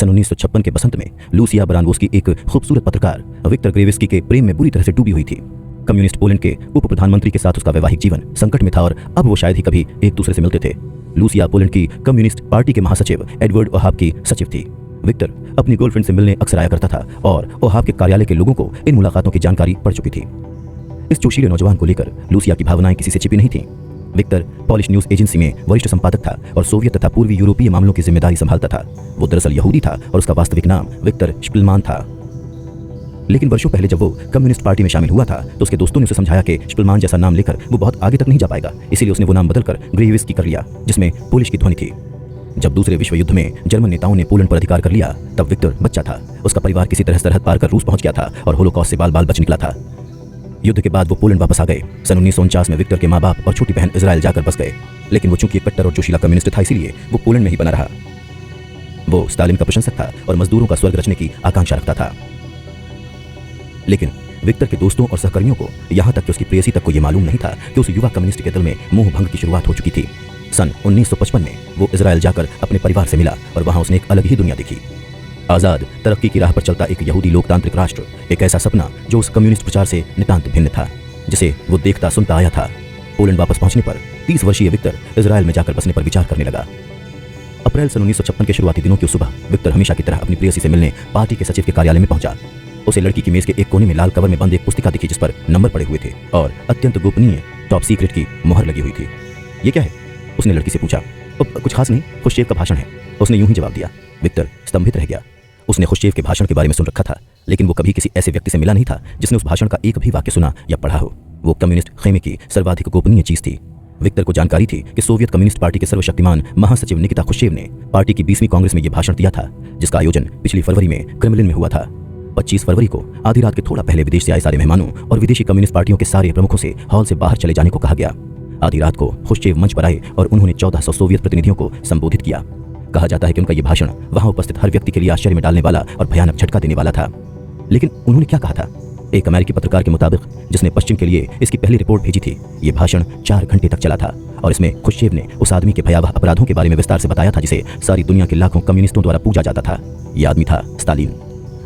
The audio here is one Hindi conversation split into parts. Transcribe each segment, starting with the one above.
सन 1956 के बसंत में लूसिया बरानवोस्की एक खूबसूरत पत्रकार विक्टर ग्रेविस्की के प्रेम में बुरी तरह से डूबी हुई थी। कम्युनिस्ट पोलैंड के उप प्रधानमंत्री के साथ उसका वैवाहिक जीवन संकट में था और अब वो शायद ही कभी एक दूसरे से मिलते थे। लूसिया पोलैंड की कम्युनिस्ट पार्टी के महासचिव एडवर्ड ओहाब की सचिव थी। विक्टर अपनी गर्लफ्रेंड से मिलने अक्सर आया करता था और ओहाब के कार्यालय के लोगों को इन मुलाकातों की जानकारी पड़ चुकी थी। इस जोशीले नौजवान को लेकर लूसिया की भावनाएं किसी से छिपी नहीं थीं। विक्टर पॉलिश न्यूज एजेंसी में वरिष्ठ संपादक था और सोवियत तथा पूर्वी यूरोपीय मामलों की जिम्मेदारी संभालता था। वो दरअसल यहूदी था और उसका वास्तविक नाम विक्टर स्पिलमान था। लेकिन वर्षों पहले जब वो कम्युनिस्ट पार्टी में शामिल हुआ था तो उसके दोस्तों ने उसे समझाया कि स्पिलमान जैसा नाम लेकर वो बहुत आगे तक नहीं जा पाएगा, इसीलिए उसने वो नाम बदलकर ग्रेविस्की कर लिया, जिसमें पोलिश की ध्वनि थी। जब दूसरे विश्व युद्ध में जर्मन नेताओं ने पोलैंड पर अधिकार कर लिया तब विक्टर बच्चा था। उसका परिवार किसी तरह सरहद पार कर रूस पहुंच गया था और होलोकॉस्ट से बाल बाल बच निकला था। युद्ध के बाद वो पोलैंड वापस आ गए। सन 1949 में विक्टर के माँ बाप और छोटी बहन इजराइल जाकर बस गए, लेकिन वो चूंकि एक कट्टर और जोशीला कम्युनिस्ट था इसीलिए वो पोलैंड में ही बना रहा। वो स्टालिन का प्रशंसक था और मजदूरों का स्वर्ग रचने की आकांक्षा रखता था। लेकिन विक्टर के दोस्तों और सहकर्मियों को यहाँ तक कि उसकी प्रेयसी तक को ये मालूम नहीं था कि उस युवा कम्युनिस्ट के दल में मोह भंग की शुरुआत हो चुकी थी। सन 1955 में वो इजराइल जाकर अपने परिवार से मिला और वहाँ उसने एक अलग ही दुनिया देखी। आज़ाद तरक्की की राह पर चलता एक यहूदी लोकतांत्रिक राष्ट्र, एक ऐसा सपना जो उस कम्युनिस्ट प्रचार से नितांत भिन्न था, जिसे वो देखता सुनता आया था। पोलैंड वापस पहुंचने पर 30 वर्षीय विक्टर इजराइल में जाकर बसने पर विचार करने लगा। अप्रैल सन 1956 के शुरुआती दिनों की सुबह विक्टर हमेशा की तरह अपनी प्रेयसी से मिलने पार्टी के सचिव के कार्यालय में पहुंचा। उसे लड़की की मेज के एक कोने में लाल कवर में बंद एक पुस्तिका दिखी जिस पर नंबर पड़े हुए थे और अत्यंत गोपनीय टॉप सीक्रेट की मुहर लगी हुई थी। ये क्या है? उसने लड़की से पूछा। कुछ खास नहीं, खुश्चेव का भाषण है, उसने यूं ही जवाब दिया। विक्टर स्तंभित रह गया। उसने खुश्चेव के भाषण के बारे में सुन रखा था, लेकिन वो कभी किसी ऐसे व्यक्ति से मिला नहीं था जिसने उस भाषण का एक भी वाक्य सुना या पढ़ा हो। वो कम्युनिस्ट खेमे की सर्वाधिक गोपनीय चीज थी। विक्टर को जानकारी थी कि सोवियत कम्युनिस्ट पार्टी के सर्वशक्तिमान महासचिव निकिता खुश्चेव ने पार्टी की 20वीं कांग्रेस में यह भाषण दिया था, जिसका आयोजन पिछली फरवरी में क्रेमलिन में हुआ था। 25 फरवरी को आधी रात के थोड़ा पहले विदेश से आए सारे मेहमानों और विदेशी कम्युनिस्ट पार्टियों के सारे प्रमुखों से हॉल से बाहर चले जाने को कहा गया। आधी रात को खुश्चेव मंच पर आए और उन्होंने 1400 सोवियत प्रतिनिधियों को संबोधित किया। कहा जाता है कि उनका यह भाषण वहां उपस्थित हर व्यक्ति के लिए आश्चर्य में डालने वाला और भयानक झटका देने वाला था। लेकिन उन्होंने क्या कहा था? एक अमेरिकी पत्रकार के मुताबिक, जिसने पश्चिम के लिए इसकी पहली रिपोर्ट भेजी थी, ये भाषण 4 घंटे तक चला था और इसमें खुश्चेव ने उस आदमी के भयावह अपराधों के बारे में विस्तार से बताया था जिसे सारी दुनिया के लाखों कम्युनिस्टों द्वारा पूजा जाता था। यह आदमी था स्टालिन।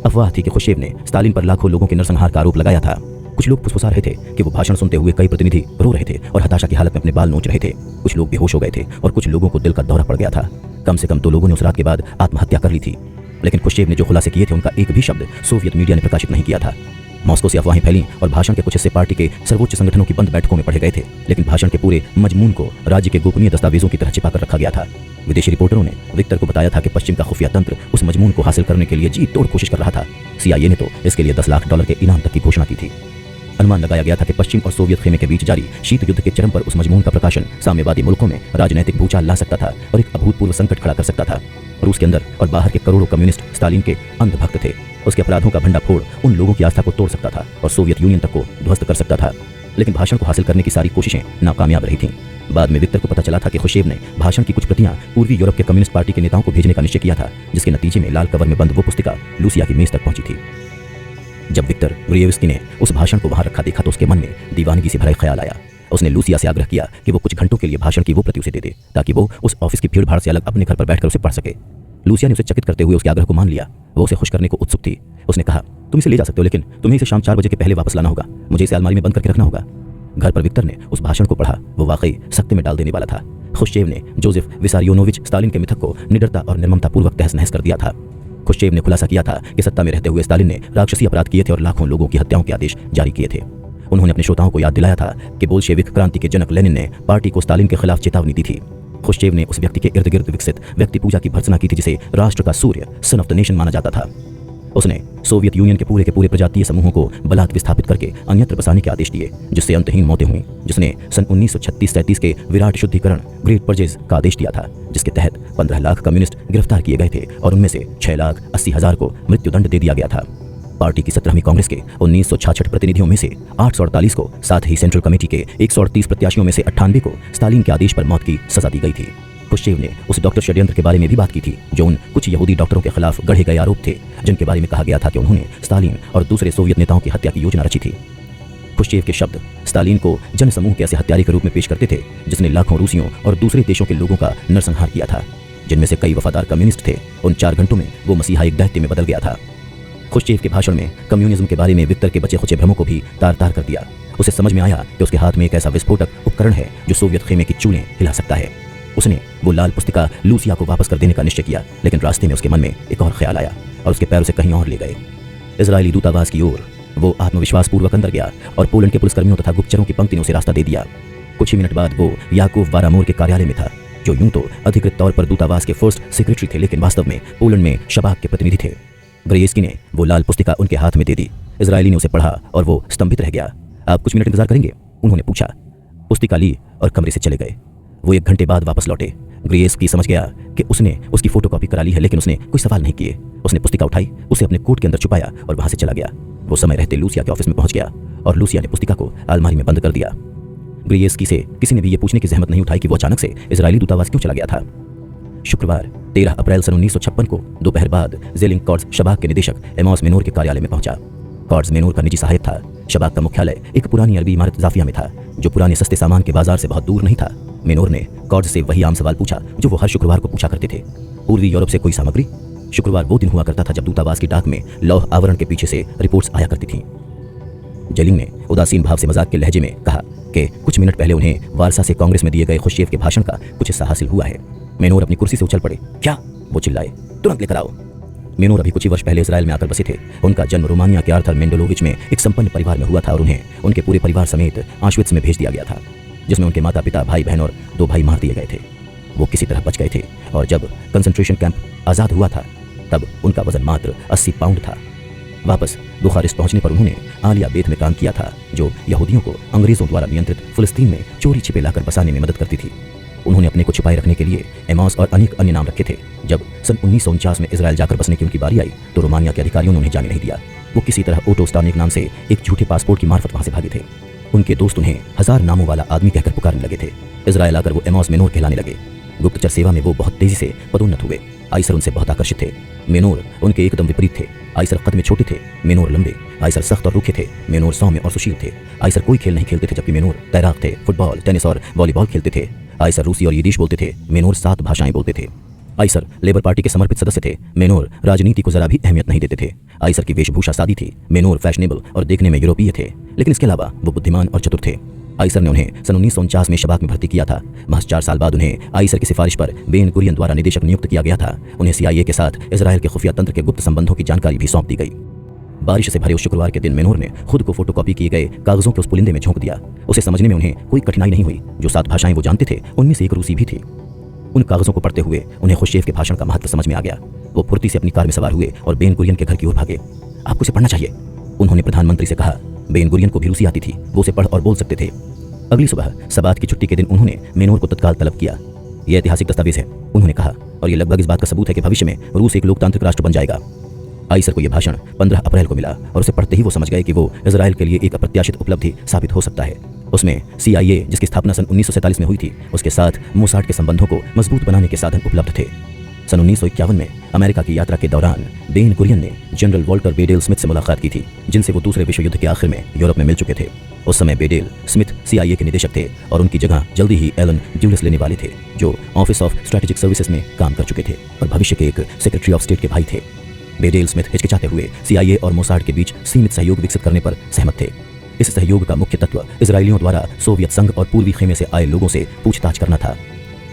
अफवाह थी कि खुश्चेव ने स्टालिन पर लाखों लोगों के नरसंहार का आरोप लगाया था। कुछ लोग फुसफुसा रहे थे कि वो भाषण सुनते हुए कई प्रतिनिधि रो रहे थे और हताशा की हालत में अपने बाल नोच रहे थे। कुछ लोग बेहोश हो गए थे और कुछ लोगों को दिल का दौरा पड़ गया था। कम से कम 2 लोगों ने उस रात के बाद आत्महत्या कर ली थी। लेकिन खुश्चेव ने जो खुलासे किए थे उनका एक भी शब्द सोवियत मीडिया ने प्रकाशित नहीं किया था। मॉस्को से अफवाहें फैलीं और भाषण के कुछ हिस्से पार्टी के सर्वोच्च संगठनों की बंद बैठकों में पढ़े गए थे, लेकिन भाषण के पूरे मजमून को राज्य के गोपनीय दस्तावेजों की तरह छिपा कर रखा गया था। विदेशी रिपोर्टरों ने विक्टर को बताया था कि पश्चिम का खुफिया तंत्र उस मजमून को हासिल करने के लिए जी तोड़ कोशिश कर रहा था। CIA ने तो इसके लिए $10 लाख के इनाम तक की घोषणा की थी। अनुमान लगाया गया था कि पश्चिम और सोवियत खेमे के बीच जारी शीत युद्ध के चरम पर उस मजमून का प्रकाशन साम्यवादी मुल्कों में राजनैतिक भूचाल ला सकता था और एक अभूतपूर्व संकट खड़ा कर सकता था। रूस के अंदर और बाहर के करोड़ों कम्युनिस्ट स्टालिन के अंधभक्त थे। उसके अपराधों का भंडाफोड़ उन लोगों की आस्था को तोड़ सकता था और सोवियत यूनियन तक को ध्वस्त कर सकता था। लेकिन भाषण को हासिल करने की सारी कोशिशें नाकामयाब रही थीं। बाद में विक्टर को पता चला था कि खुश्चेव ने भाषण की कुछ प्रतियां पूर्वी यूरोप के कम्युनिस्ट पार्टी के नेताओं को भेजने का निश्चय किया था, जिसके नतीजे में लाल कवर में बंद वो पुस्तिका लूसिया की मेज तक पहुंची थी। जब विक्टर ग्रेविस्की ने उस भाषण को वहां रखा देखा तो उसके मन में दीवानगी से भरा ख्याल आया। उसने लूसिया से आग्रह किया कि वो कुछ घंटों के लिए भाषण की वो प्रति उसे दे दे, ताकि वो उस ऑफिस की भीड़ भाड़ से अलग अपने घर पर बैठकर उसे पढ़ सके। लूसिया ने उसे चकित करते हुए उसके आग्रह को मान लिया। वो उसे खुश करने को उत्सुक थी। उसने कहा, तुम इसे ले जा सकते हो, लेकिन तुम्हें इसे शाम 4 बजे के पहले वापस लाना होगा। मुझे इसे अलमारी में बंद करके रखना होगा। घर पर विक्टर ने उस भाषण को पढ़ा। वो वाकई सख्ते में डाल देने वाला था। खुश्चेव ने जोसेफ विसारियोनोविच स्टालिन के मिथक को निडरता और निर्ममतापूर्वक तहस नहस कर दिया था। खुश्चेव ने खुलासा किया था कि सत्ता में रहते हुए स्टालिन ने राक्षसी अपराध किए थे और लाखों लोगों की हत्याओं के आदेश जारी किए थे। उन्होंने अपने श्रोताओं को याद दिलाया था कि बोल्शेविक क्रांति के जनक लेनिन ने पार्टी को स्टालिन के खिलाफ चेतावनी दी थी। खुश्चेव ने उस व्यक्ति के इर्द गिर्द विकसित व्यक्ति पूजा की भर्त्सना की थी जिसे राष्ट्र का सूर्य, सन ऑफ द नेशन माना जाता था। उसने सोवियत यूनियन के पूरे प्रजातीय समूहों को बलात् विस्थापित करके अन्यत्र बसाने के आदेश दिए, जिससे अंतहीन मौतें हुई। जिसने सन 1936-37 के विराट शुद्धिकरण ग्रेट परचेज का आदेश दिया था, जिसके तहत 15 लाख कम्युनिस्ट गिरफ्तार किए गए थे और उनमें से 6,80,000 को मृत्युदंड दे दिया गया था। पार्टी की 17वीं कांग्रेस के 1966 प्रतिनिधियों में से 848 को, साथ ही सेंट्रल कमेटी के 138 प्रत्याशियों में से 98 को स्टालिन के आदेश पर मौत की सजा दी गई थी। खुश्चेव ने उस डॉक्टर षड्यंत्र के बारे में भी बात की थी, जो उन कुछ यहूदी डॉक्टरों के खिलाफ गढ़े गए आरोप थे, जिनके बारे में कहा गया था कि उन्होंने स्टालिन और दूसरे सोवियत नेताओं की हत्या की योजना रची थी। खुश्चेव के शब्द स्टालिन को जनसमूह के ऐसे हत्यारे के रूप में पेश करते थे जिसने लाखों रूसियों और दूसरे देशों के लोगों का नरसंहार किया था। जिनमें से कई वफादार कम्युनिस्ट थे। उन 4 घंटों में वो मसीहा एक दैत्य में बदल गया था। खुश्चेव के भाषण में कम्युनिज्म के बारे में विक्टर के बचे खुचे भ्रमों को भी तार तार कर दिया। उसे समझ में आया कि उसके हाथ में एक ऐसा विस्फोटक उपकरण है जो सोवियत खेमे की चूलें हिला सकता है। उसने वो लाल पुस्तिका लूसिया को वापस कर देने का निश्चय किया, लेकिन रास्ते में उसके मन में एक और ख्याल आया और उसके पैर उसे कहीं और ले गए। इजरायली दूतावास की ओर वो आत्मविश्वास पूर्वक अंदर गया और पोलैंड के पुलिसकर्मियों तथा गुप्तचरों की पंक्ति ने उसे रास्ता दे दिया। कुछ ही मिनट बाद वो याकूब वारामोर के कार्यालय में था, जो यूं तो अधिकृत तौर पर दूतावास के फर्स्ट सेक्रेटरी थे, लेकिन वास्तव में पोलैंड में शबाक के प्रतिनिधि थे। ग्रेयस्की ने वो लाल पुस्तिका उनके हाथ में दे दी। इजरायली ने उसे पढ़ा और वो स्तंभित रह गया। आप कुछ मिनट इंतजार करेंगे? उन्होंने पूछा। पुस्तिका ली और कमरे से चले गए। वो 1 घंटे बाद वापस लौटे। ग्रेयस्की समझ गया कि उसने उसकी फोटोकॉपी करा ली है, लेकिन उसने कोई सवाल नहीं किए। उसने पुस्तिका उठाई, उसे अपने कोट के अंदर छुपाया और वहां से चला गया। वो समय रहते लूसिया के ऑफिस में पहुंच गया और लूसिया ने पुस्तिका को अलमारी में बंद कर दिया। ग्रेयस्की से किसी ने भी ये पूछने की जहमत नहीं उठाई कि वो अचानक से इजरायली दूतावास क्यों चला गया था। शुक्रवार 13 अप्रैल सन 1956 को दोपहर बाद जेलिंग कॉर्ड्स शबाक के निदेशक एमॉस मेनोर के कार्यालय में पहुंचा। कॉर्ड्स मेनोर का निजी सहायक था। शबाक का मुख्यालय एक पुरानी अरबी इमारत जाफिया में था, जो पुराने सस्ते सामान के बाजार से बहुत दूर नहीं था। मेनोर ने कॉर्ड्स से वही आम सवाल पूछा जो वो हर शुक्रवार को पूछा करते थे। पूर्वी यूरोप से कोई सामग्री? शुक्रवार वो दिन हुआ करता था जब दूतावास की डाक में लौह आवरण के पीछे से रिपोर्ट्स आया करती थीं। जेलिंग ने उदासीन भाव से मजाक के लहजे में कहा कि कुछ मिनट पहले उन्हें वारसा से कांग्रेस में दिए गए खुश्चेव के भाषण का कुछ हिस्सा हासिल हुआ है। मेनोर अपनी कुर्सी से उछल पड़े। क्या? वो चिल्लाए। तुरंत लेकर आओ। मेनोर अभी कुछ ही वर्ष पहले इजराइल में आकर बसे थे। उनका जन्म रोमानिया के आर्थर मेंडेलोविच में एक संपन्न परिवार में हुआ था और उन्हें उनके पूरे परिवार समेत ऑश्विट्ज में भेज दिया गया था, जिसमें उनके माता पिता, भाई बहन और 2 भाई मार दिए गए थे। वो किसी तरह बच गए थे और जब कंसंट्रेशन कैंप आज़ाद हुआ था तब उनका वजन मात्र 80 पाउंड था। वापस बुखारिस्त पहुंचने पर उन्होंने आलिया बेत में काम किया था, जो यहूदियों को अंग्रेजों द्वारा नियंत्रित फिलिस्तीन में चोरी छिपे लाकर बसाने में मदद करती थी। उन्होंने अपने को छुपाए रखने के लिए एमॉस और अनेक अन्य नाम रखे थे। जब सन 1949 में इजराइल जाकर बसने की उनकी बारी आई तो रोमानिया के अधिकारियों ने उन्हें जाने नहीं दिया। वो किसी तरह ओटो स्टानिक नाम से एक झूठे पासपोर्ट की मार्फत वहां से भागे थे। उनके दोस्त उन्हें 1000 नामों वाला आदमी कहकर पुकारने लगे थे। इजराइल आकर वो एमॉस मेनोर कहलाने लगे। गुप्तचर सेवा में वो बहुत तेजी से पदोन्नत हुए। आइसर उनसे बहुत आकर्षित थे। मेनोर उनके एकदम विपरीत थे। आइसर कद में छोटे थे, मेनोर लंबे। आइसर सख्त और रूखे थे, मेनोर सौम्य और सुशील थे। आइसर कोई खेल नहीं खेलते थे, जबकि मेनोर तैराक थे, फुटबॉल, टेनिस और वॉलीबॉल खेलते थे। आइसर रूसी और यिदिश बोलते थे, मेनोर 7 भाषाएं बोलते थे। आइसर लेबर पार्टी के समर्पित सदस्य थे, मेनोर राजनीति को जरा भी अहमियत नहीं देते थे। आइसर की वेशभूषा सादी थी, मेनोर फैशनेबल और देखने में यूरोपीय थे, लेकिन इसके अलावा वो बुद्धिमान और चतुर थे। आइसर ने उन्हें सन 1949 में शबाक में भर्ती किया था। महज 4 साल बाद उन्हें आइसर की सिफारिश पर बेन गुरियन द्वारा निदेशक नियुक्त किया गया था। उन्हें CIA के साथ इजराइल के खुफिया तंत्र के गुप्त संबंधों की जानकारी भी सौंप दी गई। बारिश से भरे उस शुक्रवार के दिन मेनोर ने खुद को फोटोकॉपी किए गए कागजों के उस पुलिंदे में झोंक दिया। उसे समझने में उन्हें कोई कठिनाई नहीं हुई। जो 7 भाषाएं वो जानते थे उनमें से एक रूसी भी थी। उन कागजों को पढ़ते हुए उन्हें खुश्चेव के भाषण का महत्व समझ में आ गया। वो फुर्ती से अपनी कार में सवार हुए और बेन गुरियन के घर की ओर भागे। आपको इसे पढ़ना चाहिए, उन्होंने प्रधानमंत्री से कहा। बेन गुरियन को भी रूसी आती थी, वो उसे पढ़ और बोल सकते थे। अगली सुबह सबात की छुट्टी के दिन उन्होंने मेनोर को तत्काल तलब किया। यह ऐतिहासिक दस्तावेज है, उन्होंने कहा, और यह लगभग इस बात का सबूत है कि भविष्य में रूस एक लोकतांत्रिक राष्ट्र बन जाएगा। आइसर को यह भाषण 15 अप्रैल को मिला और उसे पढ़ते ही वो समझ गए कि वो इजराइल के लिए एक अप्रत्याशित उपलब्धि साबित हो सकता है। उसमें CIA, जिसकी स्थापना सन 1947 में हुई थी, उसके साथ मोसाड के संबंधों को मजबूत बनाने के साधन उपलब्ध थे। सन 1951 में अमेरिका की यात्रा के दौरान बेन गुरियन ने जनरल वॉल्टर बेडेल स्मिथ से मुलाकात की थी, जिनसे वो दूसरे विश्व युद्ध के आखिर में यूरोप में मिल चुके थे। उस समय बेडेल स्मिथ CIA के निदेशक थे और उनकी जगह जल्दी ही एलन ड्यूलिस लेने वाले थे, जो ऑफिस ऑफ स्ट्रेटेजिक सर्विसेज में काम कर चुके थे और भविष्य के एक सेक्रेटरी ऑफ स्टेट के भाई थे। बेडेल स्मिथ हिचकिचाते हुए CIA और मोसाड के बीच सीमित सहयोग विकसित करने पर सहमत थे। इस सहयोग का मुख्य तत्व इजरायलियों द्वारा सोवियत संघ और पूर्वी खेमे से आए लोगों से पूछताछ करना था।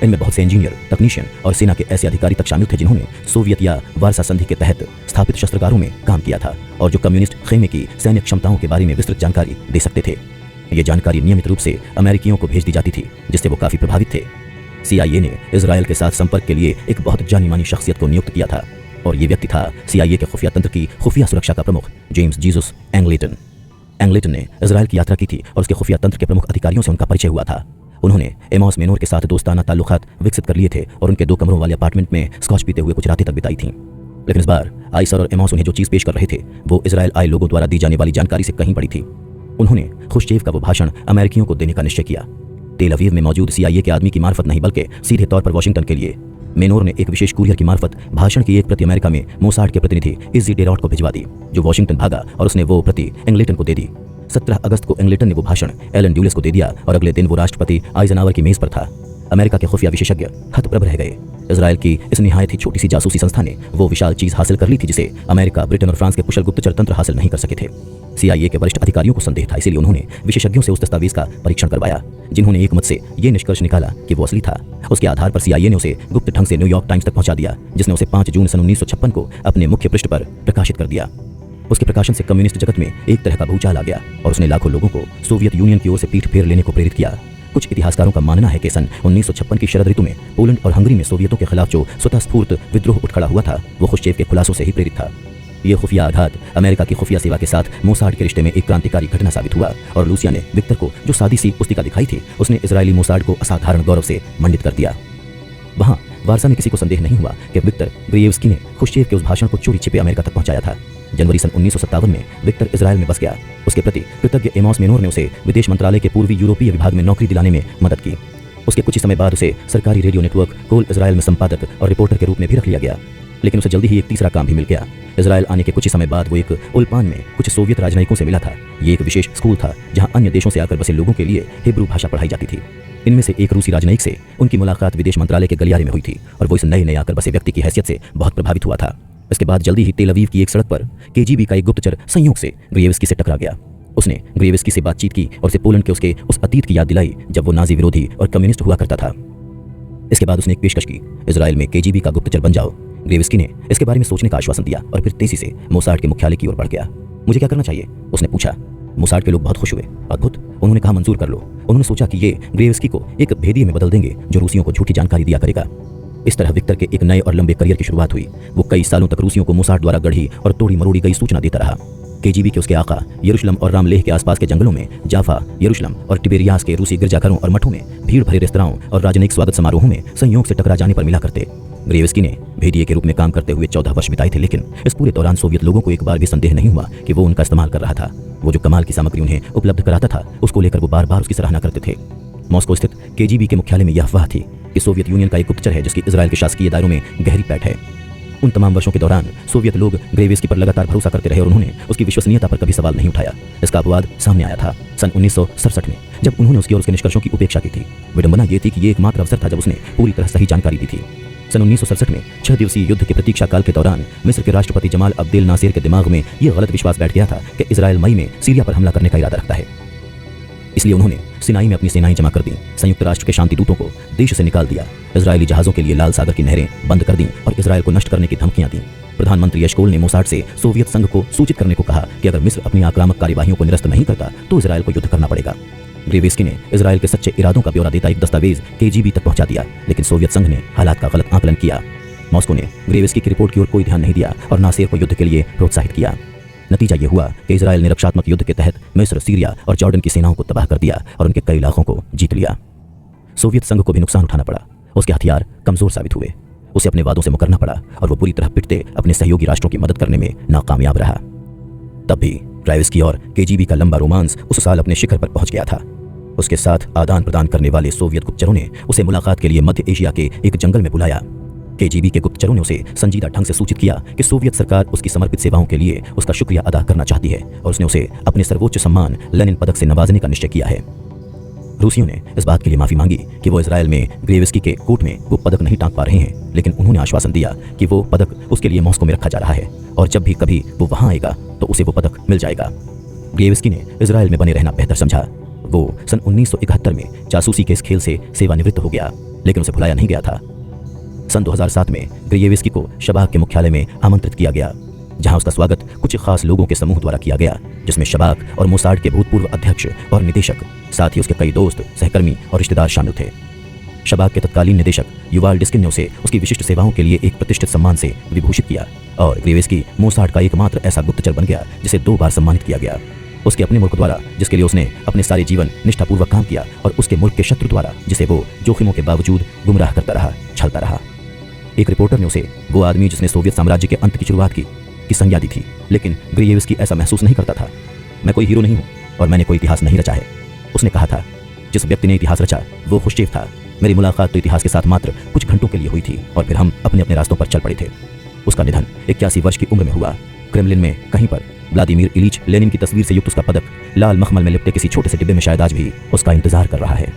इनमें बहुत से इंजीनियर, तकनीशियन और सेना के ऐसे अधिकारी तक शामिल थे जिन्होंने सोवियत या वारसा संधि के तहत स्थापित शस्त्रागारों में काम किया था और जो कम्युनिस्ट खेमे की सैन्य क्षमताओं के बारे में विस्तृत जानकारी दे सकते थे। ये जानकारी नियमित रूप से अमेरिकियों को भेज दी जाती थी, जिससे वो काफी प्रभावित थे। CIA ने इजराइल के साथ संपर्क के लिए एक बहुत जानी मानी शख्सियत को नियुक्त किया था और ये व्यक्ति था CIA के खुफिया तंत्र की खुफिया सुरक्षा का प्रमुख जेम्स जीसस एंगलेटन। एंगलेटन ने इजराइल की यात्रा की थी और उसके खुफिया तंत्र के प्रमुख अधिकारियों से उनका परिचय हुआ था। उन्होंने एमॉस मेनोर के साथ दोस्ताना ताल्लुकात विकसित कर लिए थे और उनके 2 कमरों वाले अपार्टमेंट में स्कॉच पीते हुए कुछ रातें तक बिताई थीं। लेकिन इस बार आइसर और एमॉस उन्हें जो चीज़ पेश कर रहे थे वो इजराइल आए लोगों द्वारा दी जाने वाली जानकारी से कहीं बड़ी थी। उन्होंने खुश्चेव का वो भाषण अमेरिकियों को देने का निश्चय किया। तेल अवीव में मौजूद CIA के आदमी की मार्फत नहीं, बल्कि सीधे तौर पर वाशिंगटन के लिए। मेनोर ने एक विशेष कुरियर की मार्फत भाषण की एक प्रति अमेरिका में मोसाड के प्रतिनिधि इज़ी डेरॉट को भिजवा दी, जो वाशिंगटन भागा और उसने वो प्रति एंगलेटन को दे दी। 17 अगस्त को एंगलेटन ने वो भाषण एलन ड्यूलिस को दे दिया और अगले दिन वो राष्ट्रपति आइजनहावर की मेज पर था। अमेरिका के खुफिया विशेषज्ञ हतप्रभ रह गए। इजराइल की इस निहायत ही छोटी सी जासूसी संस्था ने वो विशाल चीज हासिल कर ली थी जिसे अमेरिका, ब्रिटेन और फ्रांस के कुशल गुप्तचर तंत्र हासिल नहीं कर सके थे। CIA के वरिष्ठ अधिकारियों को संदेह था, इसलिए उन्होंने विशेषज्ञों से उस दस्तावेज का परीक्षण करवाया, जिन्होंने एक मत से ये निष्कर्ष निकाला कि वो असली था। उसके आधार पर CIA ने उसे गुप्त ढंग से न्यूयॉर्क टाइम्स तक पहुंचा दिया, जिसने उसे 5 जून सन 1956 को अपने मुख्य पृष्ठ पर प्रकाशित कर दिया। उसके प्रकाशन से कम्युनिस्ट जगत में एक तरह का भूचाल आ गया और उसने लाखों लोगों को सोवियत यूनियन की ओर से पीठ फेर लेने को प्रेरित किया। कुछ इतिहासकारों का मानना है कि सन 1956 की शरद ऋतु में पोलैंड और हंगरी में सोवियतों के खिलाफ जो स्वतःस्फूर्त विद्रोह उठ खड़ा हुआ था, वो खुश्चेव के खुलासों से ही प्रेरित था। ये खुफिया आघात अमेरिका की खुफिया सेवा के साथ मोसाड के रिश्ते में एक क्रांतिकारी घटना साबित हुआ और लूसिया ने विक्टर को जो सादी सी पुस्तिका दिखाई थी, उसने इजरायली मोसाड को असाधारण गौरव से मंडित कर दिया। वहां वारसा में किसी को संदेह नहीं हुआ कि विक्टर ग्रेयेव्स्की ने खुश्चेव के उस भाषण को चोरी छिपे अमेरिका तक पहुंचाया था। जनवरी सन 1957 में विक्टर इजरायल में बस गया। उसके प्रति कृतज्ञ एमॉस मेनोर ने उसे विदेश मंत्रालय के पूर्वी यूरोपीय विभाग में नौकरी दिलाने में मदद की। उसके कुछ ही समय बाद उसे सरकारी रेडियो नेटवर्क कोल इजरायल में संपादक और रिपोर्टर के रूप में भी रख लिया गया। लेकिन उसे जल्दी ही एक तीसरा काम भी मिल गया। इजरायल आने के कुछ ही समय बाद वो एक उल्पान में कुछ सोवियत राजनयिकों से मिला था। ये एक विशेष स्कूल था जहां अन्य देशों से आकर बसे लोगों के लिए हिब्रू भाषा पढ़ाई जाती थी। इनमें से एक रूसी राजनयिक से उनकी मुलाकात विदेश मंत्रालय के गलियारे में हुई थी और वो इस नए आकर बसे व्यक्ति की हैसियत से बहुत प्रभावित हुआ था। इसके बाद जल्दी ही तेल अवीव की एक सड़क पर KGB का एक गुप्तचर संयोग से ग्रेयेव्स्की से टकरा गया। उसने ग्रेयेव्स्की से बातचीत की और उसे पोलैंड के उसके उस अतीत की याद दिलाई जब वो नाजी विरोधी और कम्युनिस्ट हुआ करता था। इसके बाद उसने एक पेशकश की, इजरायल में KGB का गुप्तचर बन जाओ। ग्रेयेव्स्की ने इसके बारे में सोचने का आश्वासन दिया और फिर तेजी से मोसाड के मुख्यालय की ओर बढ़ गया। मुझे क्या करना चाहिए? उसने पूछा। मोसाड के लोग बहुत खुश हुए। अद्भुत, उन्होंने कहा, मंजूर कर लो। उन्होंने सोचा कि ये ग्रेयेव्स्की को एक भेदिए में बदल देंगे जो रूसियों को झूठी जानकारी दिया करेगा। इस तरह विक्टर के एक नए और लंबे करियर की शुरुआत हुई। वो कई सालों तक रूसियों को मोसाड द्वारा गढ़ी और तोड़ी मरोड़ी गई सूचना देता रहा। KGB के उसके आका यरूशलेम और रामलेह के आसपास के जंगलों में, जाफा, यरूशलेम और तिबेरियास के रूसी गिरजाघरों और मठों में भीड़ भरे रेस्तराओं और राजनयिक स्वागत समारोहों में संयोग से टकरा जाने पर मिला करते। ग्रेयेव्स्की ने भेदिए के रूप में काम करते हुए 14 वर्ष बिताए थे, लेकिन इस पूरे दौरान सोवियत लोगों को एक बार भी संदेह नहीं हुआ कि वो उनका इस्तेमाल कर रहा था। वो जो कमाल की सामग्री उन्हें उपलब्ध कराता था, उसको लेकर वो बार बार उसकी सराहना करते थे। मॉस्को स्थित KGB के मुख्यालय में यह अफवाह थी कि सोवियत यूनियन का एक गुप्तचर है जिसकी इजरायल के शासकीय दायरों में गहरी पैठ है। उन तमाम वर्षों के दौरान सोवियत लोग ग्रेयेव्स्की पर लगातार भरोसा करते रहे और उन्होंने उसकी विश्वसनीयता पर कभी सवाल नहीं उठाया। इसका अपवाद सामने आया था सन 1967 में, जब उन्होंने उसकी और उसके निष्कर्षों की उपेक्षा की थी। विडंबना ये थी कि ये एकमात्र अवसर था जब उसने पूरी तरह सही जानकारी दी थी। सन 1967 में 6 दिवसीय युद्ध के प्रतीक्षा काल के दौरान मिस्र के राष्ट्रपति जमाल अब्देल नासिर के दिमाग में यह गलत विश्वास बैठ गया था कि इजरायल मई में सीरिया पर हमला करने का इरादा रखता है। इसलिए उन्होंने सिनाई में अपनी सेनाएं जमा कर दी, संयुक्त राष्ट्र के शांति दूतों को देश से निकाल दिया, इजरायली जहाजों के लिए लाल सागर की नहरें बंद कर दी और इजरायल को नष्ट करने की धमकियां दी। प्रधानमंत्री एशकोल ने मोसाड से सोवियत संघ को सूचित करने को कहा कि अगर मिस्र अपनी आक्रामक कार्यवाहियों को निरस्त नहीं करता तो इजरायल को युद्ध करना पड़ेगा। ग्रेयेव्स्की ने इजरायल के सच्चे इरादों का ब्यौरा देता एक दस्तावेज KGB तक पहुंचा दिया, लेकिन सोवियत संघ ने हालात का गलत आकलन किया। मॉस्को ने ग्रेयेव्स्की की रिपोर्ट की ओर कोई ध्यान नहीं दिया और नासिर को युद्ध के लिए प्रोत्साहित किया। नतीजा यह हुआ कि इजरायल ने रक्षात्मक युद्ध के तहत मिस्र, सीरिया और जॉर्डन की सेनाओं को तबाह कर दिया और उनके कई इलाकों को जीत लिया। सोवियत संघ को भी नुकसान उठाना पड़ा, उसके हथियार कमजोर साबित हुए, उसे अपने वादों से मुकरना पड़ा और वो पूरी तरह पिटते अपने सहयोगी राष्ट्रों की मदद करने में नाकामयाब रहा। तब भी ग्रेयेव्स्की और KGB का लंबा रोमांस उस साल अपने शिखर पर पहुंच गया था। उसके साथ आदान प्रदान करने वाले सोवियत गुप्तचरों ने उसे मुलाकात के लिए मध्य एशिया के एक जंगल में बुलाया। KGB के गुप्तचरों ने उसे संजीदा ढंग से सूचित किया कि सोवियत सरकार उसकी समर्पित सेवाओं के लिए उसका शुक्रिया अदा करना चाहती है और उसने उसे अपने सर्वोच्च सम्मान लेनिन पदक से नवाजने का निश्चय किया है। रूसियों ने इस बात के लिए माफी मांगी कि वो इजरायल में ग्रेयेव्स्की के कोर्ट में वो पदक नहीं टांग पा रहे हैं, लेकिन उन्होंने आश्वासन दिया कि वो पदक उसके लिए मॉस्को में रखा जा रहा है और जब भी कभी वो वहां आएगा तो उसे वो पदक मिल जाएगा। ग्रेयेव्स्की ने इजरायल में बने रहना बेहतर समझा। वो सन 1971 में जासूसी के इस खेल से सेवानिवृत्त हो गया, लेकिन उसे भुलाया नहीं गया था। सन 2007 में ग्रेयेव्स्की को शबाक के मुख्यालय में आमंत्रित किया गया, जहां उसका स्वागत कुछ खास लोगों के समूह द्वारा किया गया, जिसमें शबाक और मोसाड के भूतपूर्व अध्यक्ष और निदेशक, साथ ही उसके कई दोस्त, सहकर्मी और रिश्तेदार शामिल थे। शबाक के तत्कालीन निदेशक युवाल डिस्किन ने उसे उसकी विशिष्ट सेवाओं के लिए एक प्रतिष्ठित सम्मान से विभूषित किया और ग्रेयेव्स्की मोसाड का एकमात्र ऐसा गुप्तचर बन गया जिसे 2 बार सम्मानित किया गया। उसके अपने मुल्क द्वारा, जिसके लिए उसने अपने सारे जीवन निष्ठापूर्वक काम किया, और उसके मुल्क के शत्रु द्वारा, जिसे वो जोखिमों के बावजूद गुमराह करता रहा, छलता रहा। एक रिपोर्टर ने उसे वो आदमी जिसने सोवियत साम्राज्य के अंत की शुरुआत की संज्ञा दी थी, लेकिन ग्रेयेव्स्की ऐसा महसूस नहीं करता था। मैं कोई हीरो नहीं हूँ और मैंने कोई इतिहास नहीं रचा है, उसने कहा था। जिस व्यक्ति ने इतिहास रचा वो खुश्चेव था। मेरी मुलाकात तो इतिहास के साथ मात्र कुछ घंटों के लिए हुई थी और फिर हम अपने अपने रास्तों पर चल पड़े थे। उसका निधन 81 वर्ष की उम्र में हुआ। क्रेमलिन में कहीं पर व्लादिमीर इलीच लेनिन की तस्वीर से युक्त उसका पदक लाल मखमल में लिपटे किसी छोटे से डिब्बे में शायद आज भी उसका इंतजार कर रहा है।